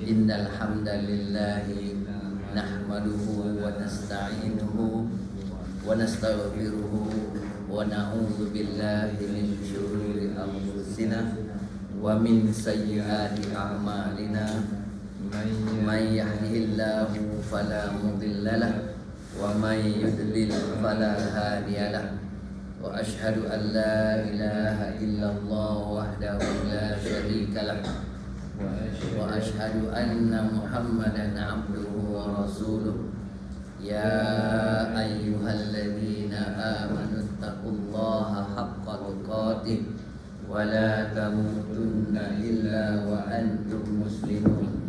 Innal hamdalillahi nahmaduhu wa nasta'inuhu wa nastaghfiruhu wa na'udzu billahi min syururi anfusina wa min sayyiati a'malina. May yahdihillahu fala mudilla lahu wa may yudlil fala hadiya lahu. Wa ashhadu an la ilaha illallah wahdahu la syarika lahu wa ashhadu anna Muhammadan abduhu wa rasuluh. Ya ayyuhalladzina amanu taqullaha haqqa tuqatih wa la tamutunna illa wa antum muslimun.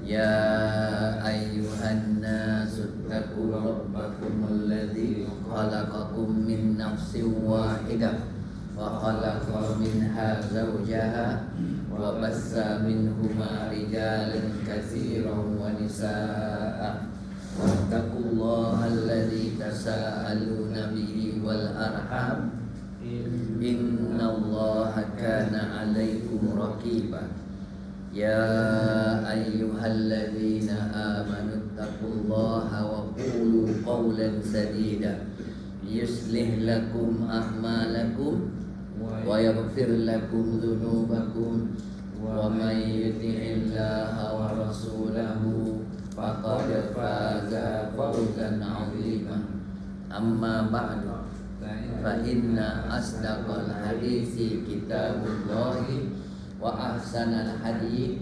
Ya ayyuhan nasu taqu rabbakumul ladzi khalaqakum min nafsin wahidah wa khalaqa minha zawjaha wa bassa minhuma rijalan katsiran wa nisaa'a. Wattaqullaha alladzi tasaaluna bihi wal arham innallaha kana 'alaikum raqiba. Ya ayyuhalladzina amanu taqullaha wa qulu qawlan sadida yuslih lakum a'malakum wa yaghfir lakum dhunubakum wa may yuti'illaha wa rasulahu faqad faza fawzan 'azima. Amma ba'du fa inna asdaqal hadithi kitabullahi wa ahsanal hadi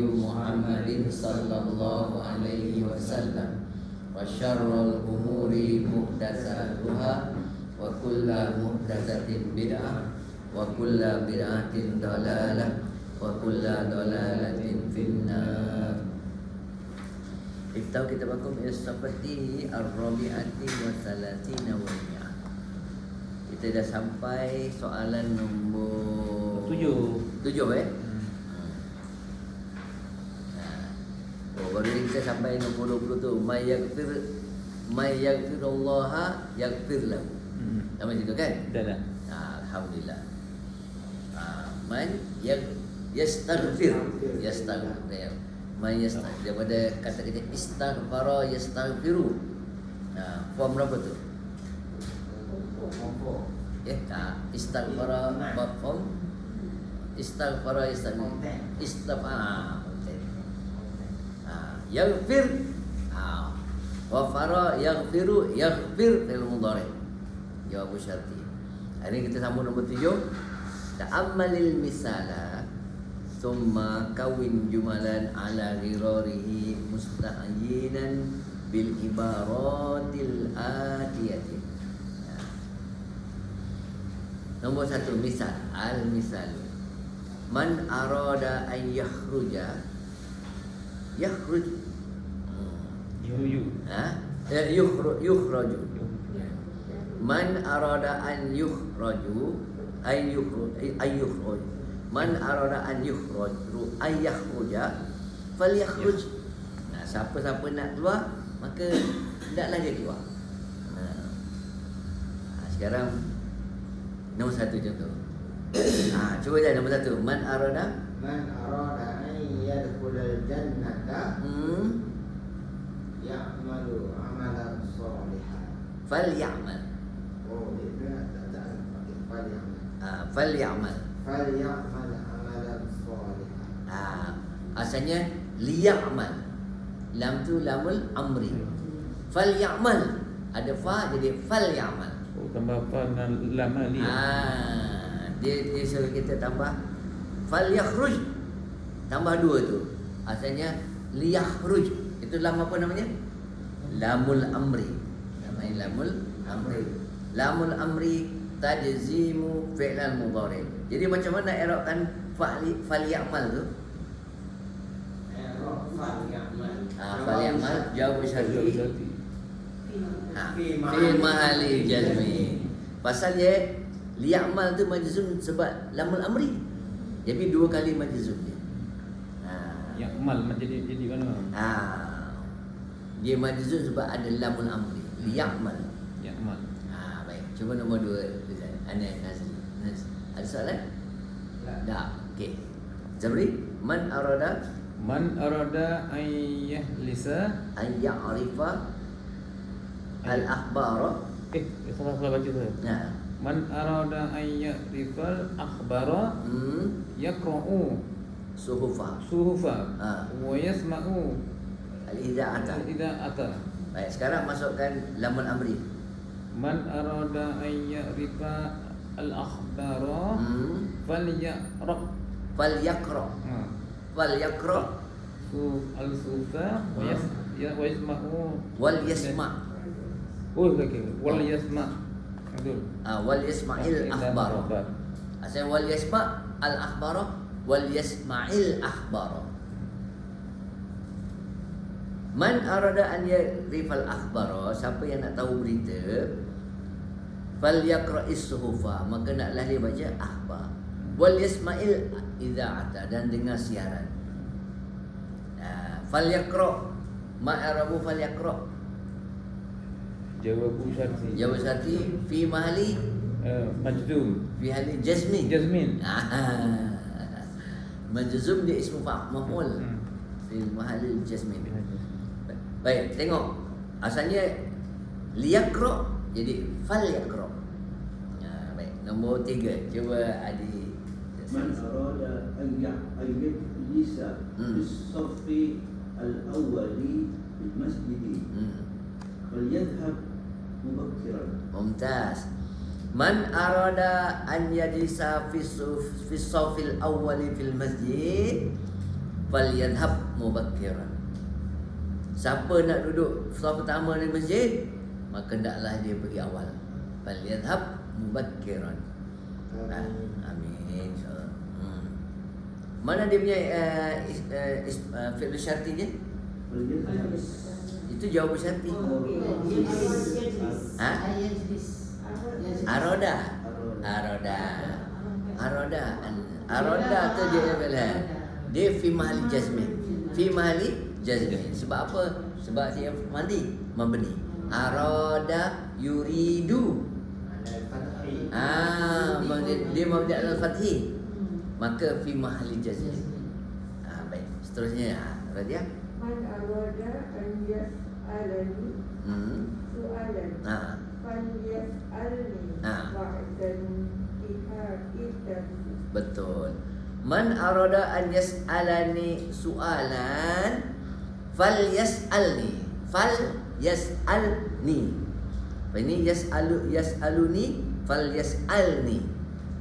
Muhammadin sallallahu alaihi wasallam wa syarrul umuri muhdatsatuha wa kullu muhdatsatin bid'ah wa kullu bid'atin dalalah wa kullu dalalatin finnar. Iftau kitabakum seperti ar-rabi'ati wa salatina wa mi'ah. Kita dah sampai soalan nombor 7 baru ni kita sampai nombor 20 tu. May yaghfirullaha yaghfir lahu. Sama situ kan? Dah. Alhamdulillah. Man yastaghfir. Man yastaghfir. Daripada kata-kata istaghfara yastaghfiru. Form berapa tu? Istaghfara form. Istaghfara istighfar. Yaghfir. Ghafara yaghfiru yaghfir fil mudhari. Jawab syarti. Hari ini kita sambung nombor 7. Ta'ammalil misala thumma kawin jumalan ala ghirarihi musta'yinan bil ibaratil atiyati. Nombor 1 misal. Al-misal. Man arada an yakhruja yukhraju. Man arada an yukhraju ay yukhraj. Man arada an yukhraju ay yakhruja falyakhruj. Siapa-siapa nak keluar maka hendaklah dia keluar. Sekarang nombor 1 contoh. Cuba je nombor 1. Man arada an yadkhulal jannata ya'malu amalan shalihan falyamal. Dia tak pakai falyamal amalan shalihan. Asalnya liya'mal. Lam tu lamul amri. Falyamal. Ada fa jadi falyamal. Tambah fa dengan lam li. Dia suruh kita tambah falyakhruj. Tambah 2 tu. Asalnya liyakhruj. Itu lam apa namanya? Lamul amri. Namanya lamul amri. Lamul amri tajzimu fi'lal mudhari. Jadi macam mana i'rabkan falyamal tu? Falyamal jawab syarti. Fi mahali jazmi. Pasal dia li'amal tu majzum sebab lamul amri. Jadi 2 kali majzum dia. Ya'mal jadi mana? Dia majzum sebab ada lamul amri. Li'amal. Baik. Cuba nombor 2 Ana Nazli. Ada soalan? Tak. Okey. Zabri, man arada Man arada an yahlisa an ya'rifa al-akhbara. salah baca tu. Nah. Man arada an ya'rifal akhbara yaqra'u Suhufa. suhufa Ha. wa yasma'u Al-ida'ata. al-ida'ata. Baik, sekarang masukkan lamul amri. Man arada an ya'rifa al-akhbara falyaqra. Falyaqra. Falyaqra Al-sufa wa yasma'u wal yasma'. Oh, okey. Wal yasma'. Betul. Wal yasma'il akhbara. Asal wal yasma' al-akhbara wal yasma'il akhbara. Man arada an ya'rifal akhbara, siapa yang nak tahu berita, falyaqra'is suhufa, maka naklah dia baca akhbar. Wal yasma'il idza'ata, dan dengar siaran. Falyaqra' ma'arabu falyaqra'. Jawabu syarti. Jawab syarti fi mahali Majzum. fi hali jazmin. Jazmin. Majzum dia ismu maf'ul fi mahali jazmin. Baik, tengok. Asalnya liyaqra jadi falyaqra. Baik, nombor 3. Cuba Adi. Man arada an yajlisa bis-saffi al-awwali bil masjid falyadhhab mubakkiran. Mumtaz. Man arada an yajlisa fi safil awwali fil masjid falyadhhab mubakkiran. Siapa nak duduk saf pertama di masjid, maka hendaklah dia pergi awal. Falyadhhab mubakkiran. Amin. InsyaAllah. Mana dia punya fi'il syarti dia? Itu jawab syarti. Ha? Aroda. Aroda tu dia bila dia fi mahali jazmin. Fi mahali jazmin. Sebab apa? Sebab dia mandi, memberi. Aroda yuridu. Dia mabda al-fathi. Maka fi mahali jazmin. Baik. Seterusnya Radia. Man arada an yas'alani su'alan falyas'alni ba'dan ihaitan. Betul. Man arada an yas'alani su'alan falyas'alni. Falyas'alni. Ini yas'aluni falyas'alni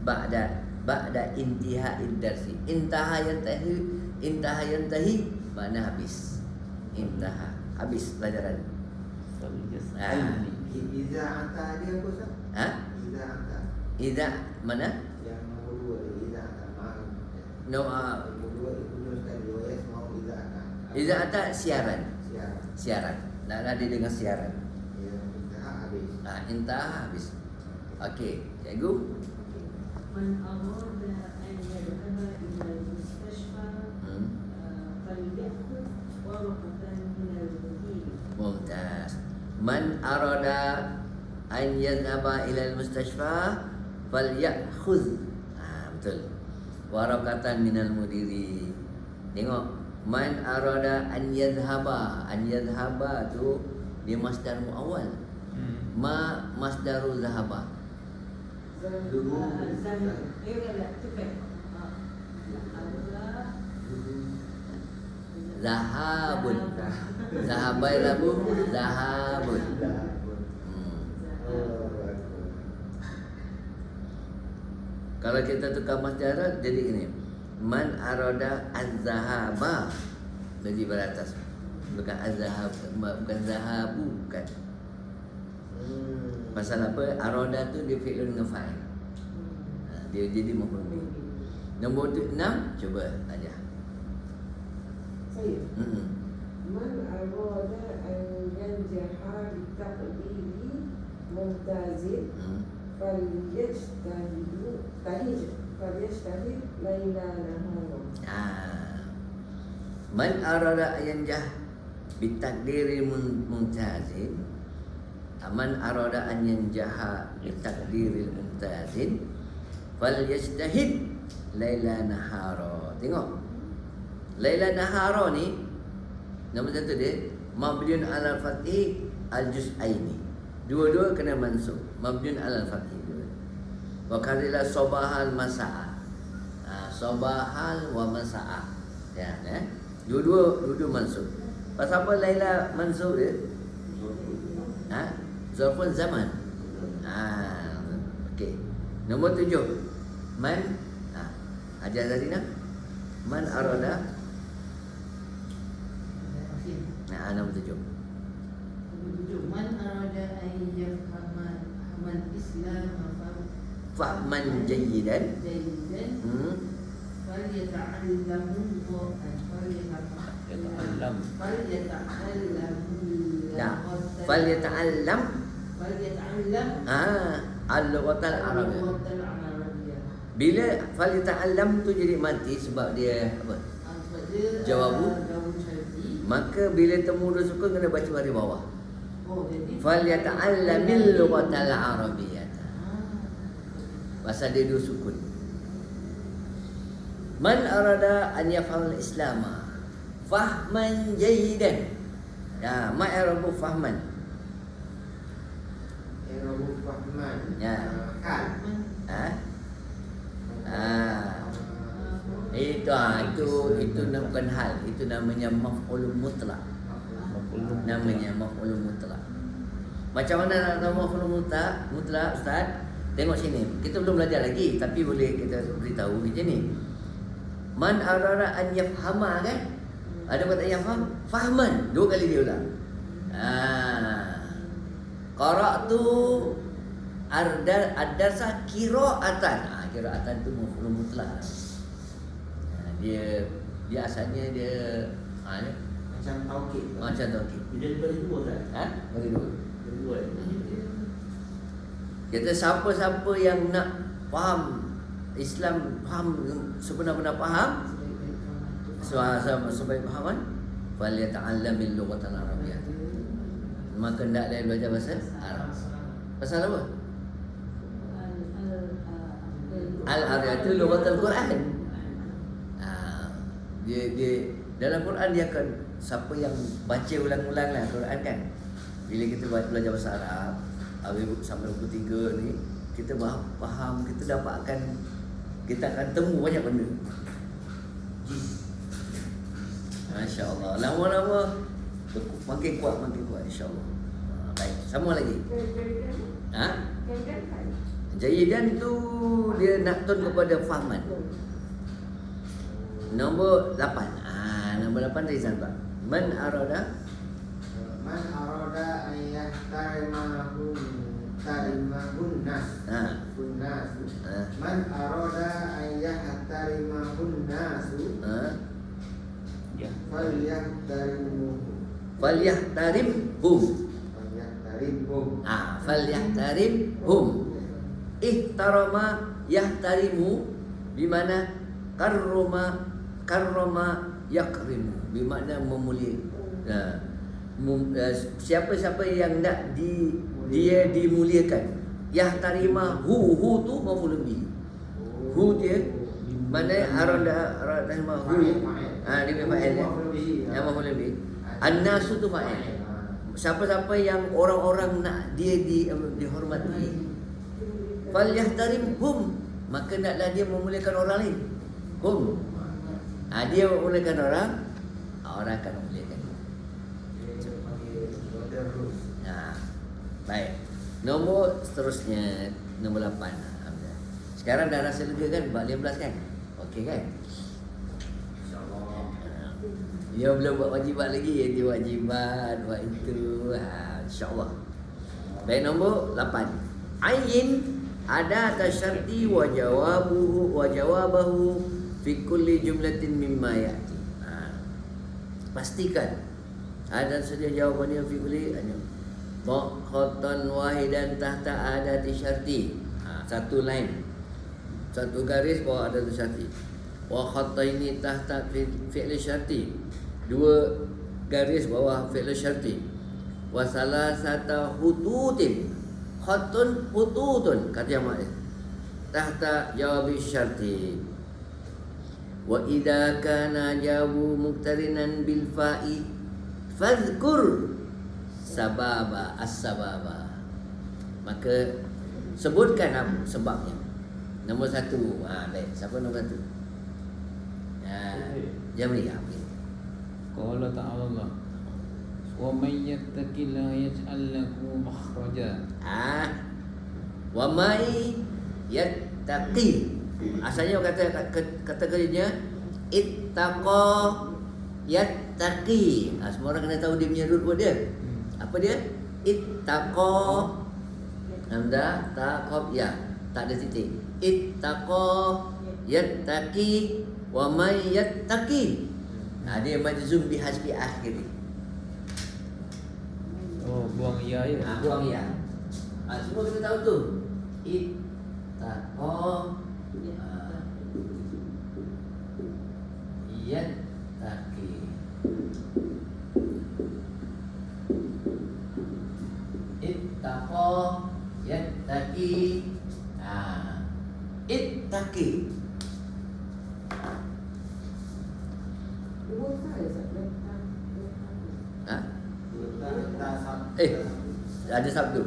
ba'da intihai darsi. Intaha yantahi makna habis. Intaha, habis pelajaran. Idza'ata dia apa Ustaz? Idza'ata. Idza mana? Yang nombor 2 idza'ata. No, Nombor 2 punya Ustaz dia mau idza'ata. idza'ata siaran. Siaran. Siaran. Nak dia dengar siaran. Yang intaha habis. Intaha habis. Okey, cikgu. Man arada an yadhhaba ila al-mustashfa falya'khudh warqatan min al-wukil. Mumtaz. Man arada an yadhhaba ila al-mustashfa falyakhudh. Betul. Waraqatan minal mudiri. Tengok, man arada an yadhhaba. An yadhhaba tu dia masdar muawwal. Ma masdaru zahaba. Zahabun. Zahabai labu zahabun. Kalau kita tukar masdar jadi ini. Man arada az-zahaba. Jadi beratas. Bukan az-zahab, bukan zahabu, bukan. Pasal apa? Arada tu dia fi'lun dengan fa'il. Dia jadi maf'ul. Nombor 6, cuba aja. Saya. Man arada an yanjaha bi taqdiri mumtazin falyajtahid laila nahara. Man arada yanjah bi taqdiri mumtazin. Man arada an yanjaha bi taqdiri mumtazin falyajtahid laila nahara. Tengok. Laila nahara ni nombor satu dia mabniun ala fathi al-juz'aini. Dua-dua kena mansub. Mabniun ala fathi dua. Wa kadila sabahal masa'a. Sabahal wa masa'a. Ya, dua-dua mansub. Pasal apa Laila mansub dia? Zarfun zaman. Okey. Nombor 7. Man ajar tadi nak? Man arada. Nombor 7. Man arada an yafhama Islam Fahman jayyidan. Falyata'allam al-lughatal arabiyyah. Bila falyata'allam tu jadi mati sebab dia apa? Jawabu. Maka bila temu dua sukun kena baca baris bawah. Falyata'allamil lughatal arabiyyah. Pasal dia dua sukun. Man arada an yafhamal islama fahman jayyidan. Ya, ma i'rabu fahman. I'rabu fahman. Ya. Hal. Itu bukan hal, itu namanya maf'ul mutlaq. Namanya maf'ul mutlaq. Macam mana nak tahu maf'ul mutlaq? Ustaz, tengok sini. Kita belum belajar lagi, tapi boleh kita beritahu macam ni. Man arada an yafhama kan? Ada kata yafham, fahman. Dua kali dia ulang. Qara'tu ad-darsa qira'atan. Qira'atan tu maf'ul mutlaq. Dia asalnya dia Macam taukid. macam taukid. Dia bagi dua kan? Bagi dua. Dua. Kata siapa-siapa yang nak faham Islam, faham sebenar-benar faham sebaik fahaman, falyata'allamil lughatal arabiyyah. Maka hendaklah belajar bahasa Arab. Pasal apa? Al-Arabiyyah itu lughatul Quran. Dia dalam Quran dia akan siapa yang baca ulang-ulang lah Quran kan. Bila kita belajar bahasa Arab, sampai buku 3 ni kita faham, kita dapatkan, kita akan temu banyak benda. Masya-Allah. Lama-lama makin kuat insya-Allah. Baik, sama lagi. Jayyidan tu dia nak tun kepada fahman. Nombor 8. Nombor 8 Rizal Pak. Man arada an yahtarimahun nas. Man arada an yahtarimahun nasu. Falyahtarimhum. Falyahtarimhum. Ihtarama yahtarimu bimana karrama yakrimu, bermakna memuliakan. Siapa-siapa yang nak dia dimuliakan. Yahtarimahu, hu tu maf'ul bihi. Hu dia mana arada hu. Dia fa'il dia. Yang maf'ul bihi. An-nasu tu fa'il. Siapa-siapa yang orang-orang nak dia dihormati. Falyahtarimhum, maka naklah dia memuliakan orang lain. Hum. Dia memuliakan orang akan memuliakan dia. Baik. Nombor seterusnya, nombor 8. Sekarang dah rasa lega kan? 15 kan? Okey kan? InsyaAllah. Dia belum buat wajibat lagi. Dia wajibat buat itu. InsyaAllah. Baik, nombor 8. Ayin ada tasyarti wa jawabahu fi kulli jumlatin mimma ya'ti. Pastikan ada sedia jawabannya fi kulli khatan wahidan tahta adati syarti. Satu line, satu garis bawah adati syarti. Wa khataini tahta fi'li syarti. Dua garis bawah fi'li syarti. Wa salasata hututin. Khatun hututun kata yang makna tahta jawabi syarti. Wa idza kana jawu muqtarinan bil fa'i fadhkur sababa as-sababa. Maka sebutkan apa sebabnya. Nombor satu. Baik. Siapa nombor satu? Jamri. Qala ta'ala wa may yattaqillaha yaj'al lahu makhraja. Wa may yattaqi. Asalnya kata kerjanya ittaqa yattaqi. Semua orang kena tahu dia punya root word dia. Apa dia? Ittaqa hamzah ta qaf ya. Tak ada titik. Ittaqa yattaqi wa may yattaqi. Dia majzum bi hasbi akhir. Oh, buang ya ya. Buang ya. Semua kita tahu tu. Ittaqa yattaqi. Ittaqa yattaqi. Ittaqi. Ada sabdu.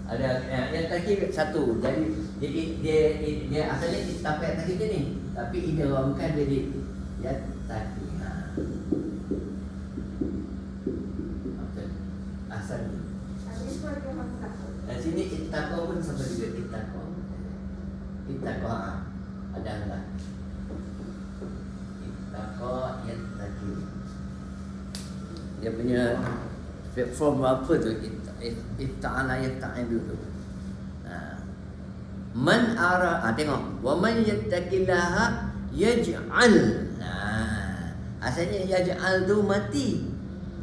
Ada yang tadi satu. Jadi dia asalnya ittaqi tadi je ni. Tapi idghamkan jadi yattaqi. Asalnya. Sini ittaqo pun sama juga ittaqo. Ittaqo ada enggak? Ittaqo yattaqi. Dia punya form apa tu? Ifta'ala yafta'il tu. Man ara, tengok. Wa man yattaqillaha yaj'al. Asalnya yaj'al tu mati.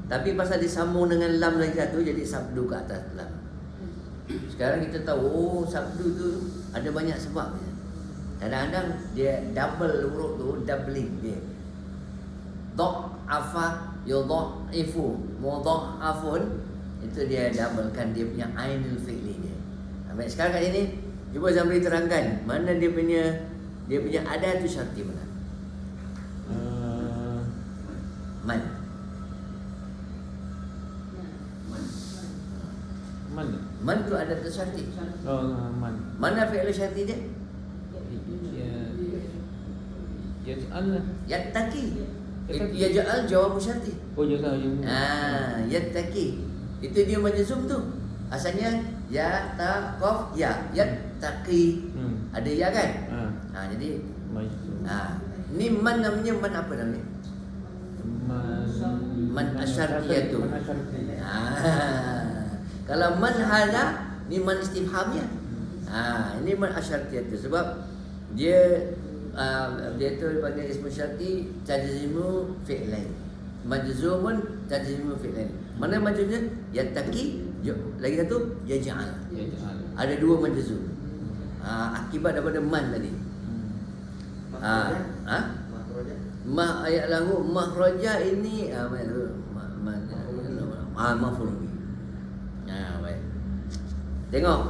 Tapi pasal disambung dengan lam lagi satu, jadi sabdu ke atas lam. Sekarang kita tahu sabdu tu ada banyak sebab. Kadang-kadang dia double huruf tu, doubling dia. Dha'afa yudha'ifu, mudha'afun, itu dia doublekan dia punya ainul fi'li dia. Baik, sekarang kat sini cuba Zamri terangkan mana dia punya adatu syarti mana? Man. Man tu adatu syarti. Man. Mana fi'il syarti dia? Yaj'al. Yattaqi. Yaj'al jawab syarti. Oh, jawab. Yattaqi. Itu dia majzum tu. Asalnya ya ta qaf ya yattaqi. Ada ya kan? Jadi ni man namanya man apa namanya? Man asyartiyah tu. Kalau man hala ni man istifhamnya. Ini man asyartiyah tu sebab dia tu panggil ismu syarti tajzimu fi'lain. Majzumun tajzimu fi'lain. Mana majzumnya? Yattaqi, lagi satu yaj'al. Ada dua majzum. Akibat daripada man tadi. Ma ayat lahu makhraja ini maf'ul. Baik. Tengok.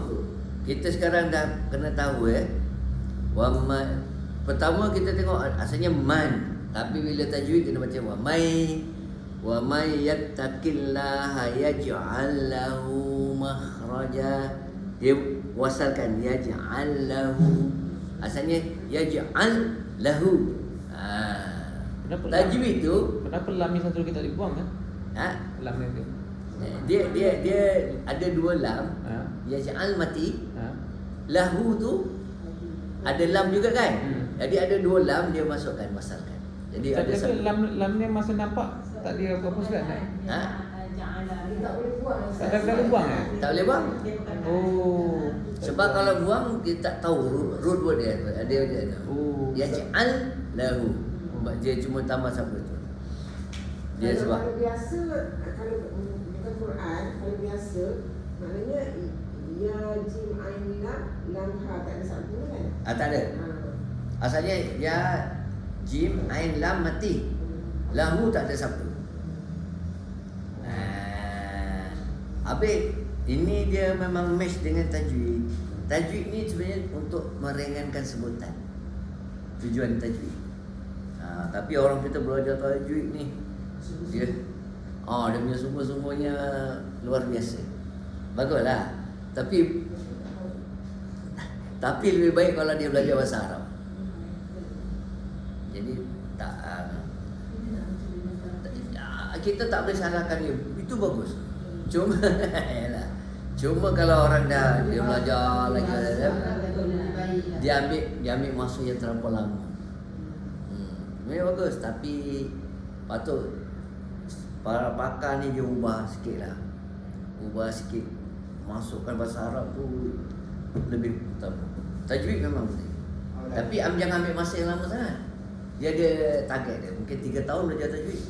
Kita sekarang dah kena tahu wa pertama kita tengok asalnya man, tapi bila tajwid kena baca wa may yattaqillaha yaj'al lahu makhraja. Dia wasalkan yaj'al lahu. Asalnya yaj'al lahu. Kenapa tajwid tu kenapa lam ni satu kita dibuang kan? Lam ni tu. Dia ada dua lam. Yaj'al mati. Lahu tu ada lam juga kan? Jadi ada dua lam dia masukkan wasalkan. Jadi ada satu lam ni masa nampak tak dia apa-apa surat kan? Tak boleh buang. Tak boleh buang Tak boleh buang. Oh. Sebab kalau buang kita tak tahu root word dia. Dia Oh. yaj'al lahu. Dia cuma tambah satu tu. Dia sebab Kalau biasa, kalau bukan Quran, kalau biasa maknanya ya jim ain lam ha tak ada satu kan? tak ada. Asalnya ya jim ain lam mati. Lahu tak ada sabtu. Habis ini dia memang match dengan tajwid. Tajwid ni sebenarnya untuk meringankan sebutan. Tujuan tajwid. Tapi orang kita belajar tajwid ni dia dia punya sungguh-sungguhnya luar biasa. Baguslah. Tapi lebih baik kalau dia belajar bahasa Arab. Jadi kita tak boleh salahkan dia. Itu bagus. Cuma yalah. Cuma kalau orang dah dia belajar lagi dia ambil masa yang terlampau lama. Memang bagus, tapi patut para pakar ni dia ubah sikit lah. Ubah sikit, masukkan bahasa Arab tu lebih utama. Tajwid memang penting, tapi jangan ambil masa yang lama sangat. Dia ada target dia, mungkin 3 tahun belajar tajwid,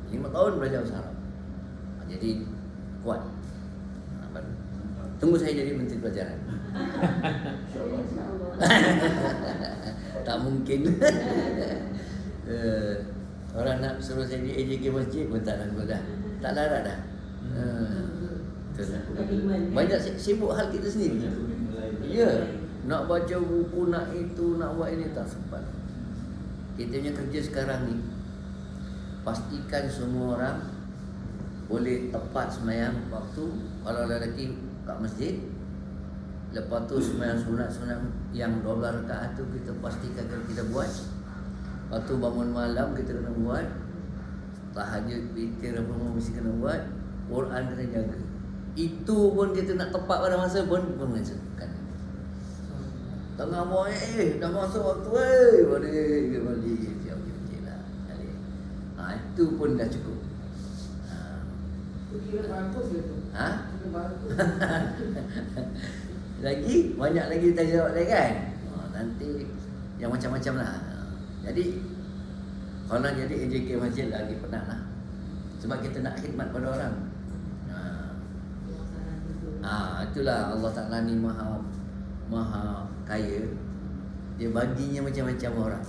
5 tahun belajar bahasa Arab. Jadi kuat. Tunggu saya jadi menteri pelajaran. Tak mungkin. Orang nak suruh saya di AJK masjid pun tak nak dah. Tak larat dah. Banyak sibuk hal kita sendiri. Ya, nak baca buku, nak itu, nak buat ini tak sempat. Kita punya kerja sekarang ni, pastikan semua orang boleh tepat sembahyang waktu. Kalau lelaki kat masjid, lepas tu sembahyang sunat-sunat yang 12 rakaat tu kita pastikan kita buat. Lepas tu bangun malam kita kena buat. Tahajud, witir apa semua mesti kena buat. Quran kena jaga. Itu pun kita nak tepat pada masa pun mengajarkan. Tengah buat dah masuk waktu balik lah. Itu pun dah cukup. Kira bagus ke tu? Lagi banyak lagi kita jawab lagi kan. Nanti yang macam-macam lah. Jadi kalau nak jadi AJK masjid lagi penat lah. Sebab kita nak khidmat pada orang. Itulah Allah Ta'ala ni maha kaya. Dia baginya macam-macam orang.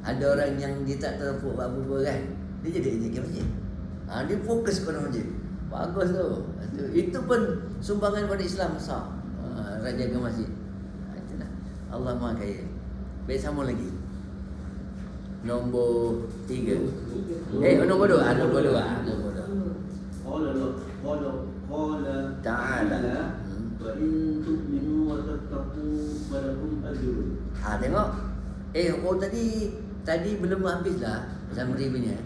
Ada orang yang dia tak terpuk apa-apa kan, dia jadi AJK masjid. Dia fokus pada masjid. Bagus tu. Itu pun sumbangan pada Islam besar. Raja ke masjid. Itulah. Allah maha kaya. Baik, sama lagi. Nombor 3. Nombor 2. Nombor 2. Qala ta'ala wa in tu'minu wa tattaqu falakum ajrun. Tengok. Tadi belum habislah summary punya.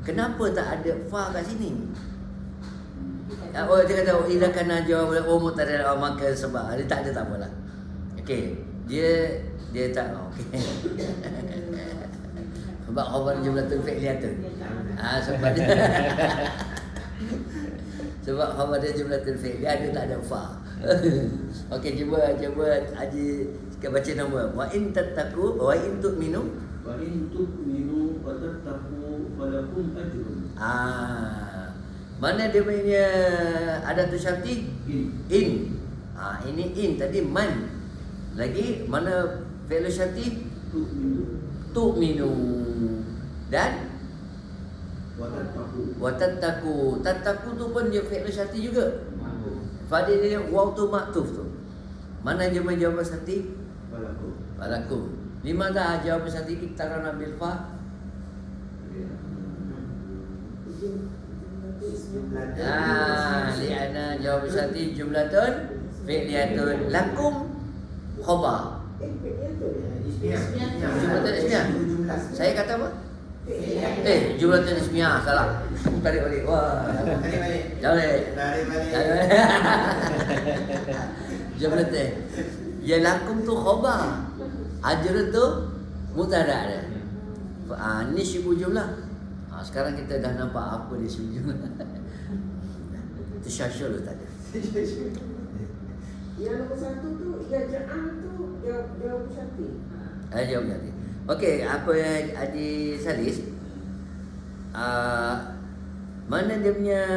Kenapa tak ada fa kat sini? Dia kata ila kana jawab mutadal maka sebab dia tak ada, tak apalah. Okey. Dia tak okey. Sebab khabar jumlatul fi'liyatun. Sebab dia sebab khabar dia jumlatul fi'li, dia tak ada fa. Okey, cuba Haji kita baca nombor. Wa in tattaqu wa in tu'minu wa in tu'minu wa tattaqu falakum ajrun. Mana dia punya adatul syarti? In. Ini in tadi man. Lagi mana fi'il syarti? Tu'minu. Dan wa tattaqu. Tattaqu tu pun dia fi'il syarti juga. Fadil dia waw tu maktuf tu. Mana dia menjawab syarti? Falakum. Limadha jawab syarti kita rana bil fa? Li'ana jawab syarti jumlatun fi'liyatun lakum khabar. Jumlatun ismiyah. Saya kata apa? Jumlatun ismiyah. Salah. Tarik balik. Wah. Tarik balik. Jumlatun. Ya lakum tu khabar. Ajrun tu mubtada dia. Ni syibu jumlah. Sekarang kita dah nampak apa dia syibu jumlah. Tersyasyul tadi. Yang nombor 1 tu, yang ja'an tu jawab syarti. Jawab syarti. Okey, apa yang Haji Salis? Mana dia punya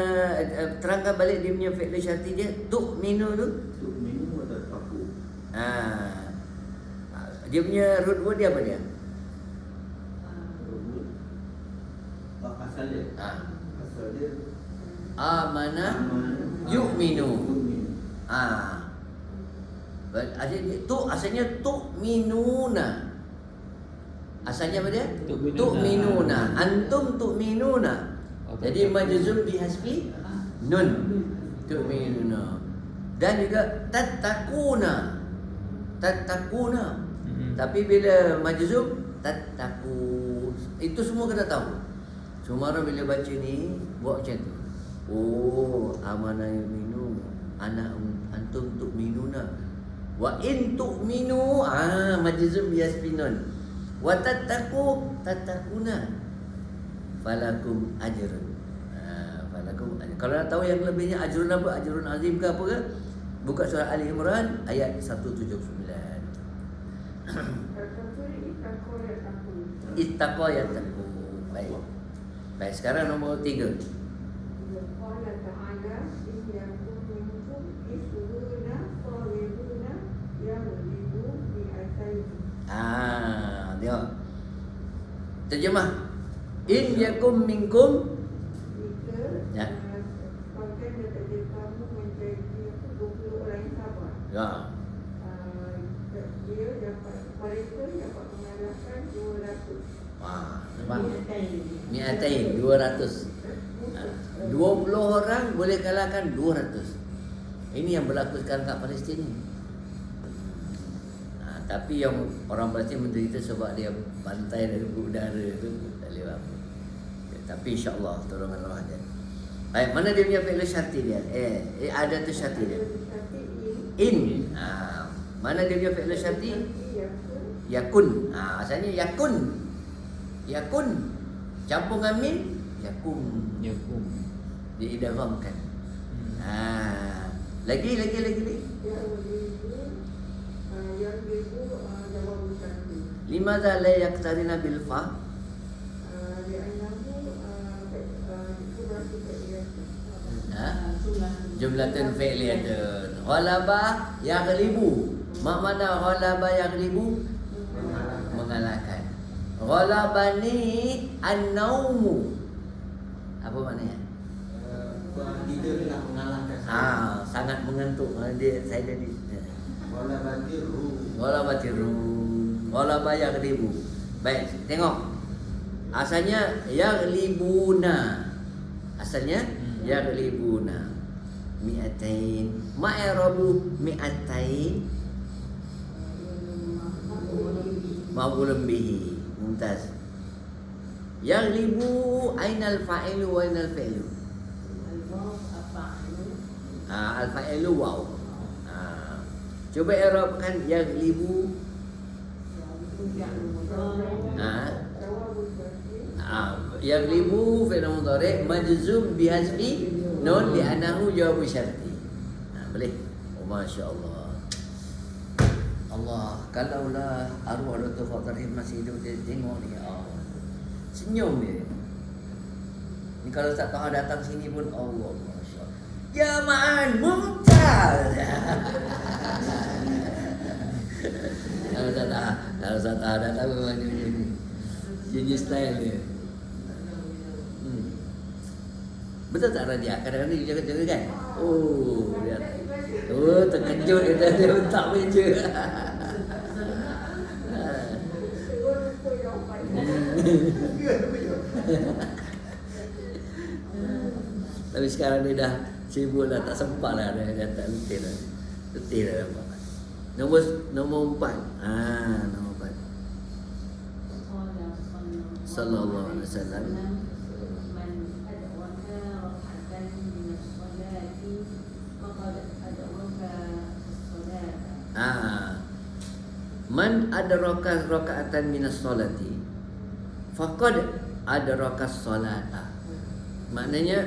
terangkan balik dia punya fi'il syarti dia? Tu'minu tu. Tu'minu wa tattaqu. Dia punya root word dia apa dia? Asal dia. Asal dia Amana yu'minu. Asalnya tu'minuna. Asalnya apa dia? Tu'minuna. Tu'minuna. Antum tu'minuna. Jadi majzum bihasbi nun. Tu'minuna. Dan juga tattaquna. Tattaquna. Tapi bila majzum tattaqun. Itu semua kena tahu. Semua orang bila baca ni buat macam tu. Oh, amana yu'minu. Antum tu'minuna. Wa in tu'minu majzum bihasbi nun. Wa tattaquna falakum ajrun. Falakum ajrun. Kalau nak tahu yang lebihnya ajrun apa? Ajrun azim ke apa ke? Buka surah Ali Imran ayat 179. Ittaqa yattaqu. Baik. Baik, sekarang nombor 3. Tengok. Terjemah. In yakum minkum. Ya. Ya. Nampak? Mi'atain 200. 20 orang boleh kalahkan 200. Ini yang berlaku sekarang kat Palestin ni. Tapi yang orang Palestin menderita sebab dia pantai dari udara tu tak boleh apa. Tapi insya-Allah tolong Allah dia. Baik, mana dia punya fi'il syarti dia? Ada tu syarti dia. In. Mana dia punya fi'il syarti? Yakun. Asalnya yakun. Yakun. Campur dengan min yakum. Yakum. Diidghamkan. Lagi. Limadha la yaqtarina bil fa? Jumlatun fi'liyatun. Ghalaba yaghlibu. Mak mana ghalaba yaghlibu? Mengalahkan. Ghalabani an-naumu. Apa maknanya? Tidur telah mengalahkan saya. Sangat mengantuk. Saya jadi Ghalaba yaghlibu. Baik, tengok. Asalnya yaghlibuna. Asalnya yaghlibuna. Mi'atain. Ma'irabu mi'atain. Ma'ulun bihi. Mumtaz. Yaghlibu ainal fa'ilu wa ainal fi'lu. Al-fa'ilu waw. Cuba i'rabkan yaghlibu. Yaghlibu fi'il mudhari' majzum bihasbi nun li'annahu jawab syarti. Boleh? Masya-Allah. Allah, kalaulah arwah Dr. Fatrahim masih hidup, dia tengok ni, senyum dia. Ni kalau Ustaz Taha datang sini pun Allah, masya-Allah. Ya ma'an mumtaz. Kalau Ustaz Taha datang memang ni style dia. Betul tak Raja? Kadang-kadang dia jaga-jaga kan? Oh, lihat. Oh, terkejut dia letak meja. Tapi sekarang dia dah sibuk dah, tak sempat lah, dia tak letih dah. Letih dah nampak. Nombor 4. Nombor 4. Sallallahu alaihi wasallam. Man adraka raka'atan minas solati faqad adraka solata. Maknanya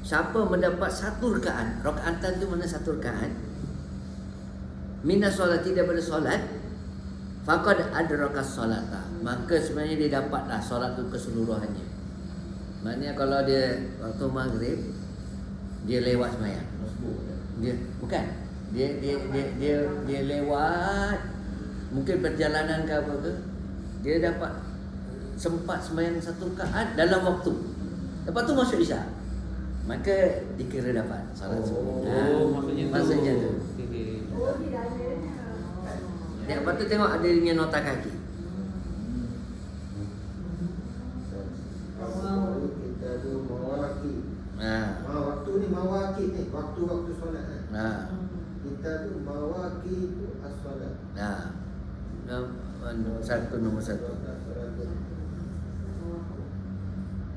siapa mendapat satu rakaat, rakaatan tu mana satu rakaat, minas solati daripada solat, faqad adraka solata, maka sebenarnya dia dapatlah solat tu keseluruhannya. Maknanya kalau dia waktu maghrib dia lewat sembahyang, dia bukan dia lewat, mungkin perjalanan ke apa ke, dia dapat sempat sembahyang satu rakaat dalam waktu. Lepas tu masuk isyak, maka dikira dapat solat subuh. Maksudnya tu. Lepas tu tengok ada dia nota kaki. Nah, Kita tu mawaqit as-salat. nah. Satu nombor satu.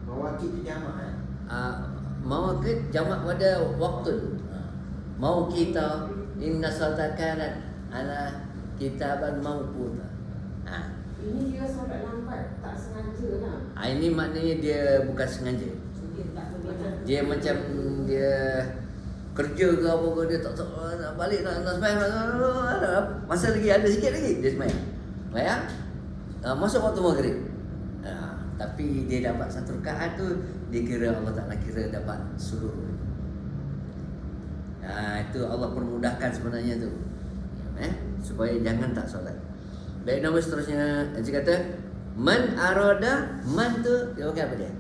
Mawaqit tu jamak Mawaqit jamak pada waktu. Mau kita inna salata kanat ala kitaban mawquta. Ini dia solat lambat, tak sengaja lah. Ini maknanya dia bukan sengaja. Dia macam dia kerja ke apa ke, dia tak nak balik nak sembahyang, masa lagi ada sikit lagi dia sembahyang. Sembahyang masuk waktu maghrib. Tapi dia dapat satu rakaat tu, dia kira Allah Ta'ala kira dapat seluruh. Itu Allah permudahkan sebenarnya tu, supaya jangan tak solat. Baik, nombor seterusnya dia kata man arada, man tu dia pakai apa dia?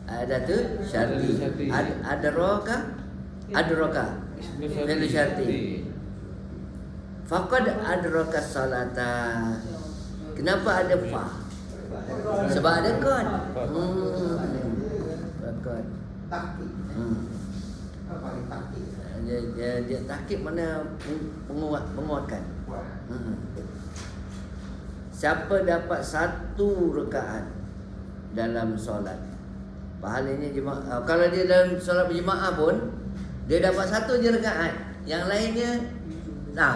Ada tu syarti. Adraka fi'il syarti. Faqad adraka salata. Kenapa ada fa? Sebab ada qad. Qad. tahqiq. Apa ni tahqiq? Dia tahqiq mana menguatkan. Siapa dapat satu rakaat dalam solat, pahalanya jemaah. Kalau dia dalam solat berjemaah pun, dia dapat satu je rakaat, yang lainnya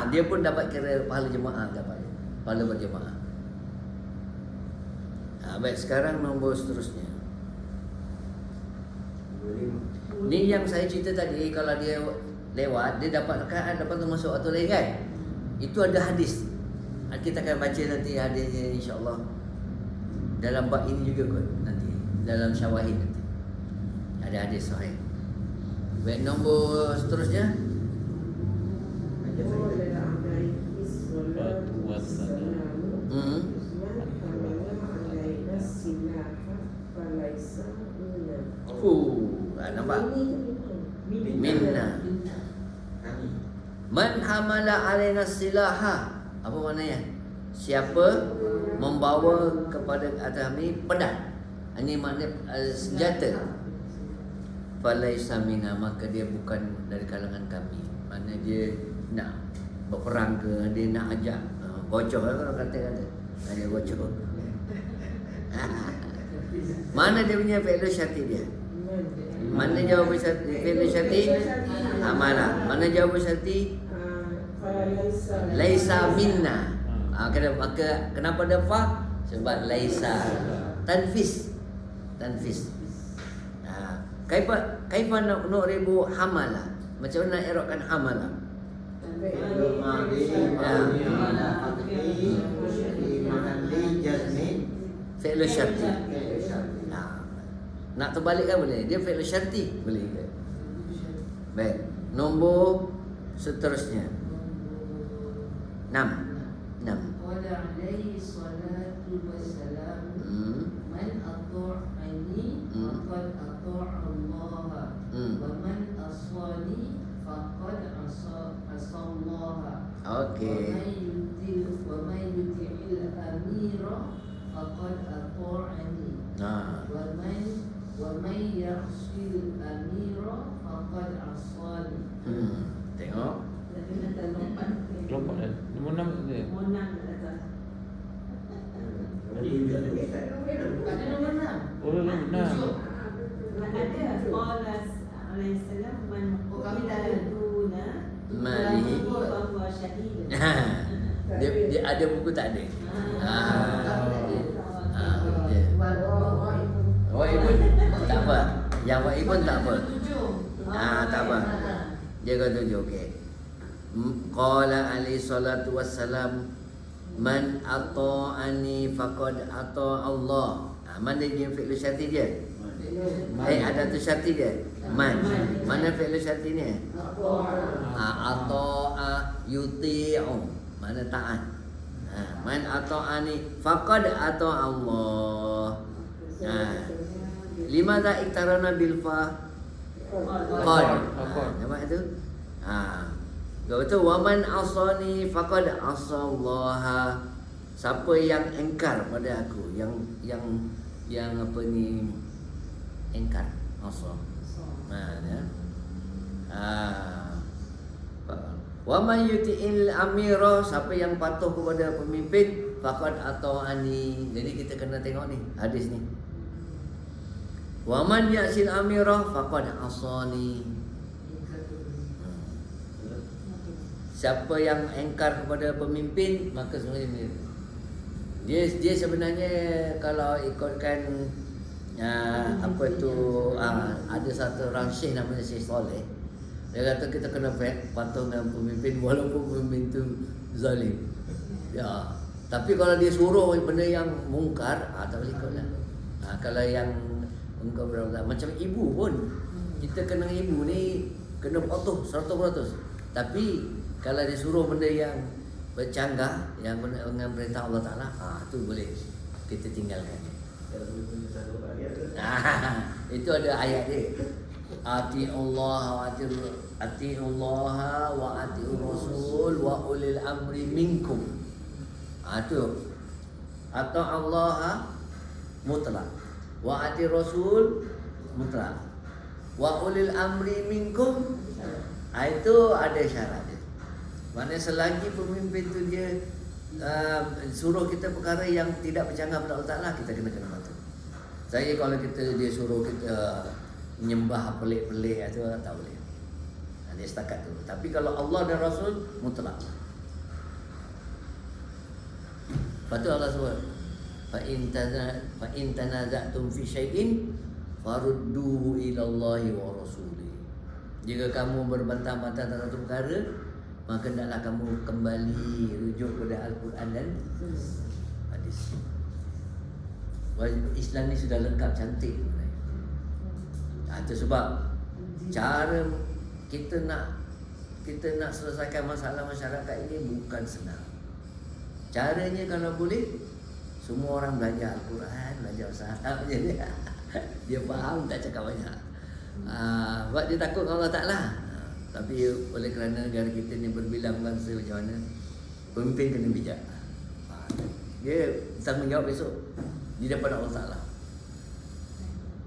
dia pun dapat kira pahala jemaah, dapat pahala berjemaah. Baik, sekarang nombor seterusnya. Ni yang saya cerita tadi, kalau dia lewat, dia dapat rakaat, lepas tu masuk waktu lain kan. Itu ada hadis. Kita akan baca nanti hadisnya, insya-Allah. Dalam bab ini juga kot nanti, dalam syawahid nanti ada hadis sahih. Baik, nombor seterusnya. Nampak? Minna. Man hamala alaina silaha. Apa maknanya? Siapa membawa kepada atas kami pedang. Ini makna senjata. Falaisa minna, maka dia bukan dari kalangan kami. Mana dia nak berperang ke, dia nak ajak bocor lah kalau kata-kata. Dia bocor. Mana dia punya fi'il syarti dia? Mana jawab fi'il syarti? Amala. Mana jawab syarti? Laisa minna. Maka kenapa ada fa? Sebab laisa. Tanfis. Kaifa nu'ribu hamala? Macam mana i'rabkan hamala? Fi'il syarti. Nak terbalikkan boleh. Dia fi'il syarti boleh ke? Baik, nombor seterusnya. 6. Qala alaihi salatu wassalam man ata'ani faqad ata'a Allah wa man asani faqad asa Allah. Okey. Wa man yuti'il amira faqad ata'ani. Wa man ya'sil amira faqad asani. Tengok. Kelompok dah. Nombor 6 dia. Ada nombor 6. Oh, nombor 6. Kami tak ada. Malihi. Dia ada buku tak ada. Waibun tak apa. Yang waibun tak apa. Tak apa. Dia kata 7, okey. Qala alaihi salatu wassalam man ata'ani faqad ata'a Allah. Mana dia fi'il syarti dia? Ada tu syarti dia. Mana fi'il syarti ni? Ata'a yuti'u. Mana taat? Man ata'ani faqad ata'a Allah. Limadha iktarana bil fa? Qad. Nampak tu? Betul, waman asani faqad asallaha. Siapa yang engkar pada aku, yang apa ni, engkar, asa. Wa may yuti'il amira, siapa yang patuh kepada pemimpin, faqad ata'ani. Jadi kita kena tengok ni hadis ni. Wa man ya'sil amira faqad asani. Siapa yang engkar kepada pemimpin, maka sebenarnya dia sebenarnya kalau ikutkan apa tu ada satu orang syekh namanya Syekh Saleh. Dia kata kita kena patuh dengan pemimpin walaupun pemimpin tu zalim. Ya. Tapi kalau dia suruh benda yang mungkar, tak boleh ikutlah. Kalau yang mungkar berapa macam ibu pun, kita kena ibu ni kena patuh 100%. Tapi kalau dia suruh benda yang bercanggah, yang dengan perintah Allah Ta'ala, tu boleh kita tinggalkan. Itu ada ayat dia. Ati'ullah wa ati'ur rasul wa ulil amri minkum. Tu atau Allah mutlak, wa ati'ur rasul mutlak, wa ulil amri minkum. Itu ada syarat dia. Maknanya selagi pemimpin tu dia suruh kita perkara yang tidak bercanggah pada Allah Ta'ala, kita kena patuh. Saya kalau dia suruh kita menyembah pelik-pelik itu tak boleh. Dia setakat tu. Tapi kalau Allah dan Rasul mutlak. Lepas tu Allah sebut, fa in tanaza'tum fi syai'in farudduhu ila Allah wa rasulih. Jika kamu berbantah-bantah dalam satu perkara, maka hendaklah kamu kembali rujuk kepada Al-Quran dan hadis. Islam ni sudah lengkap, cantik. Itu sebab cara kita nak selesaikan masalah masyarakat ini bukan senang. Caranya kalau boleh, semua orang belajar Al-Quran, belajar usaha, dia faham, tak cakap banyak. Sebab dia takut dengan Allah Ta'ala. Tapi oleh kerana negara kita ni berbilang bangsa macam mana, pemimpin kena bijak. Dia tanggungjawab besok di depan Allah Ta'ala.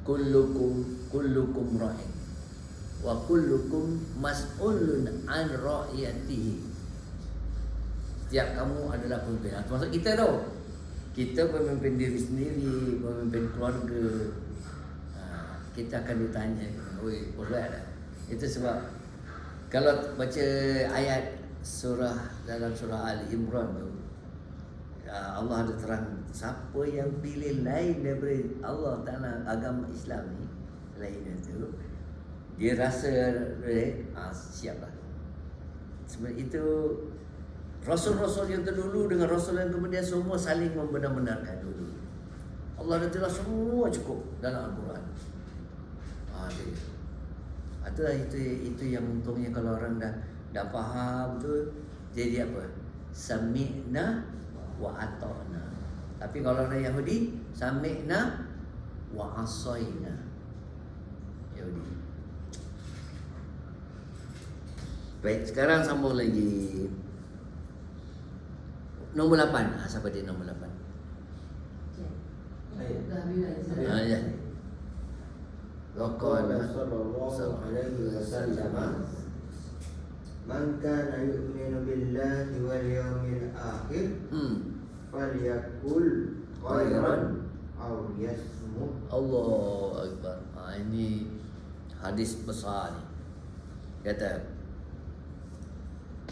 Kullukum ra'in wa kullukum mas'ulun an ra'iyatihi. Setiap kamu adalah pemimpin. Termasuk kita tau. Kita pemimpin diri sendiri, pemimpin keluarga. Kita akan ditanya, oi, boleh tak? Itu sebab kalau baca ayat dalam surah Ali Imran tu, Allah ada terang siapa yang pilih lain daripada Allah Ta'ala agama Islam ni, lain itu, dia rasa siaplah. Sebab itu Rasul-Rasul yang terdahulu dengan Rasul yang kemudian semua saling membenar-benarkan dulu. Allah dah telah semua cukup dalam Al-Quran. Itu yang untungnya kalau orang dah faham tu, jadi apa? Sami'na wa ata'na. Tapi kalau orang Yahudi, sami'na wa asayna. Yahudi. Baik, sekarang sambung lagi. Nombor 8. Siapa dia nombor 8? Ya. Waqala sallallahu alaihi wasallam, man kana yu'minu billahi wal yawmil akhir falyakul khairan aw yasmut. Allahu Akbar. Ini hadis besar ni. Kata